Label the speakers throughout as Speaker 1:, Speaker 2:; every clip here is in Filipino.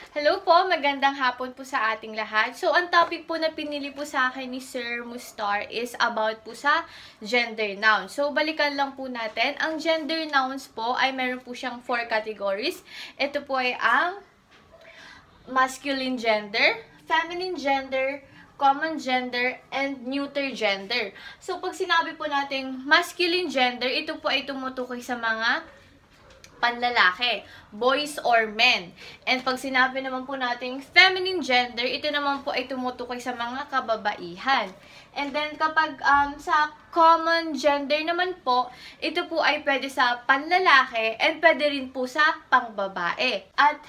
Speaker 1: Hello po, magandang hapon po sa ating lahat. So, ang topic po na pinili po sa akin ni Sir Mustar is about po sa gender nouns. So, balikan lang po natin. Ang gender nouns po ay meron po siyang 4 categories. Ito po ay ang masculine gender, feminine gender, common gender, and neuter gender. So, pag sinabi po nating masculine gender, ito po ay tumutukoy sa mga panlalaki, boys or men. And pag sinabi naman po nating feminine gender, ito naman po ay tumutukoy sa mga kababaihan. And then kapag sa common gender naman po, ito po ay pwede sa panlalaki and pwede rin po sa pangbabae. At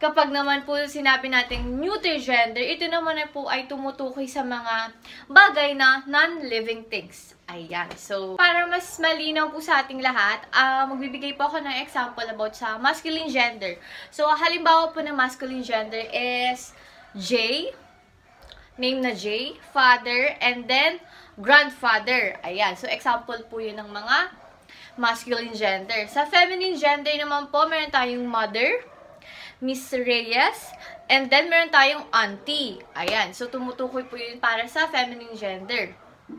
Speaker 1: kapag naman po sinabi nating neuter gender, ito naman po ay tumutukoy sa mga bagay na non-living things. Ayan. So, para mas malinaw po sa ating lahat, magbibigay po ako ng example about sa masculine gender. So, halimbawa po ng masculine gender is J, name na J, father, and then grandfather. Ayan. So, example po yun ng mga masculine gender. Sa feminine gender naman po, meron tayong mother, Miss Reyes, and then meron tayong auntie. Ayan. So, tumutukoy po yun para sa feminine gender.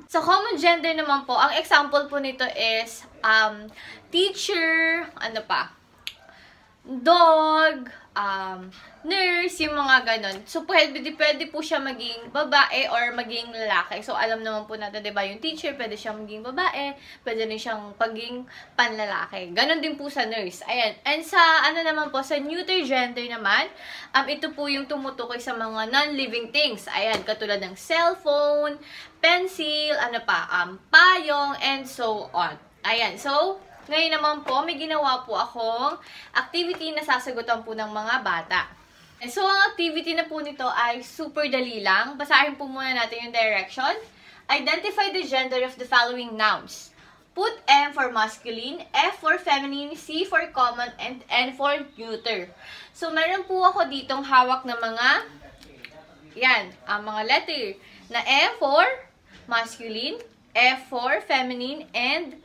Speaker 1: Sa common gender naman po, ang example po nito is teacher, ano pa, dog, nurse, yung mga ganon. So, pwede po siya maging babae or maging lalaki. So, alam naman po natin, diba, yung teacher, pwede siyang maging babae, pwede rin siyang paging panlalaki. Ganon din po sa nurse. Ayan. And sa, ano naman po, sa neuter gender naman, ito po yung tumutukoy sa mga non-living things. Ayan, katulad ng cellphone, pencil, ano pa, payong, and so on. Ayan, so, ngayon naman po, may ginawa po akong activity na sasagutan po ng mga bata. And so, ang activity na po nito ay super dali lang. Basahin po muna natin yung direction. Identify the gender of the following nouns. Put M for masculine, F for feminine, C for common, and N for neuter. So, meron po ako ditong hawak na mga, yan, ang mga letter. Na M for masculine, F for feminine, and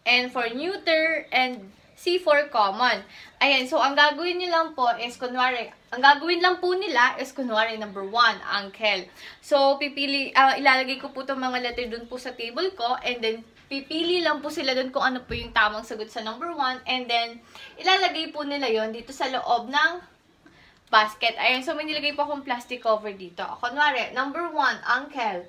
Speaker 1: N for neuter, and C for common. Ayan, so ang gagawin nyo lang po is, kunwari, number 1, uncle. So, ilalagay ko po itong mga letter dun po sa table ko, and then, pipili lang po sila dun kung ano po yung tamang sagot sa number 1, and then, ilalagay po nila yon dito sa loob ng basket. Ayan, so may nilagay po akong plastic cover dito. Kunwari, number 1, uncle.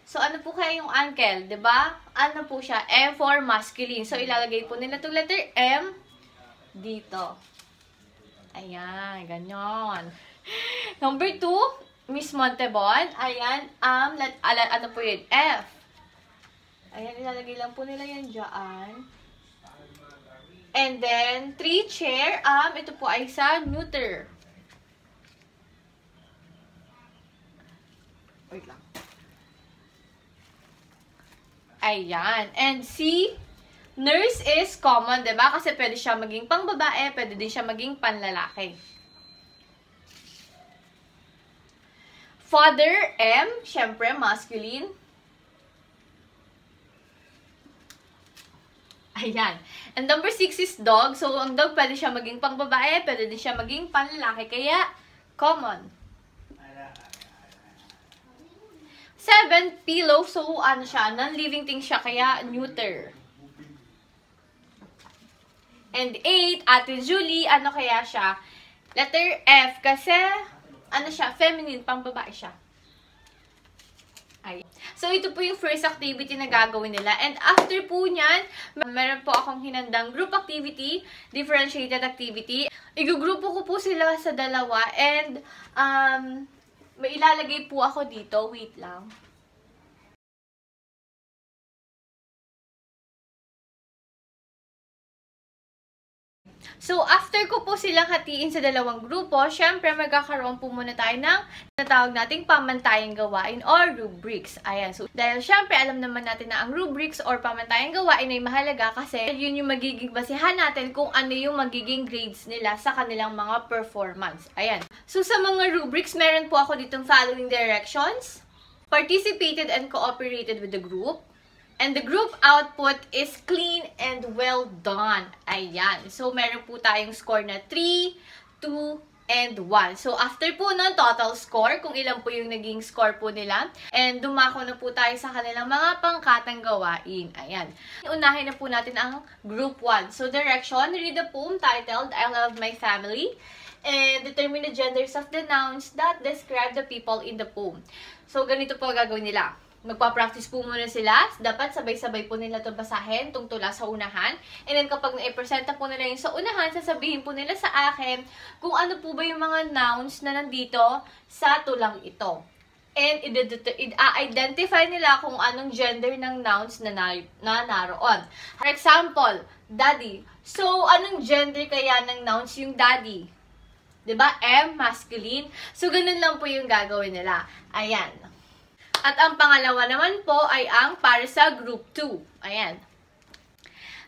Speaker 1: So, ano po kaya yung uncle, diba? Ano po siya? M for masculine. So, ilalagay po nila itong letter M dito. Ayan, ganyan. Number 2, Miss Montebon. Ayan, ano po yun? F. Ayan, ilalagay lang po nila yan dyan. And then, 3 chair. Ito po ay sa neuter. Wait lang. Ayan. And C, nurse is common, diba? Kasi pwede siya maging pangbabae, pwede din siya maging panlalaki. Father, M, syempre, masculine. Ayan. And number 6 is dog. So, ang dog pwede siya maging pangbabae, pwede din siya maging panlalaki. Kaya, common. 7, pillow. So, ano siya? Non-living thing siya. Kaya, neuter. And 8, Ate Julie. Ano kaya siya? Letter F. Kasi, ano siya? Feminine. Pang-babae siya. Ay. So, ito po yung first activity na gagawin nila. And after po nyan, meron po akong hinandang group activity, differentiated activity. Igugrupo ko po sila sa dalawa. And, may ilalagay po ako dito. Wait lang. So, after ko po silang hatiin sa dalawang grupo, syempre magkakaroon po muna tayo ng natawag nating pamantayang gawain or rubrics. Ayan. So, dahil syempre alam naman natin na ang rubrics or pamantayang gawain ay mahalaga kasi yun yung magiging basihan natin kung ano yung magiging grades nila sa kanilang mga performance. Ayan. So, sa mga rubrics, meron po ako ditong following directions. Participated and cooperated with the group. And the group output is clean and well done. Ayan. So, meron po tayong score na 3, 2, and 1. So, after po nun, total score, kung ilan po yung naging score po nila. And dumako na po tayo sa kanilang mga pangkatang gawain. Ayan. Unahin na po natin ang group 1. So, direction, read the poem titled, I Love My Family. And determine the genders of the nouns that describe the people in the poem. So, ganito po gagawin nila. Magpa-practice po muna sila. Dapat sabay-sabay po nila ito basahin, itong tula sa unahan. And then kapag na-present po nila yung sa unahan, sasabihin po nila sa akin kung ano po ba yung mga nouns na nandito sa tulang ito. And i-identify nila kung anong gender ng nouns na naroon. For example, daddy. So, anong gender kaya ng nouns yung daddy? Diba? M, masculine. So, ganun lang po yung gagawin nila. Ayan. At ang pangalawa naman po ay ang para sa group 2. Ayan.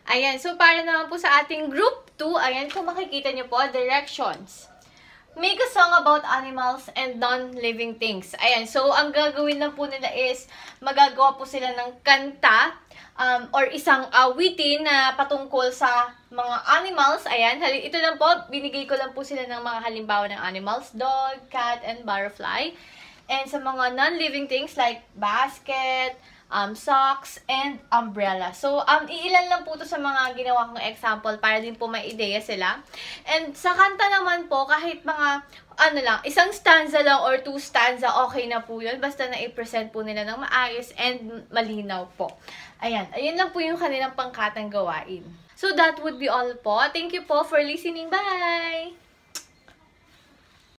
Speaker 1: Ayan. So, para naman po sa ating group 2, ayan, kung makikita nyo po, directions. Make a song about animals and non-living things. Ayan. So, ang gagawin lang po nila is, magagawa po sila ng kanta or isang awitin na patungkol sa mga animals. Ayan. Ito lang po, binigay ko lang po sila ng mga halimbawa ng animals, dog, cat, and butterfly. And sa mga non-living things like basket, socks, and umbrella. So, iilan lang po to sa mga ginawa kong example para din po may ideya sila. And sa kanta naman po, kahit mga, isang stanza lang or 2 stanza, okay na po yun. Basta na-i-present po nila ng maayos and malinaw po. Ayan. Ayun lang po yung kanilang pangkatang gawain. So, that would be all po. Thank you po for listening. Bye!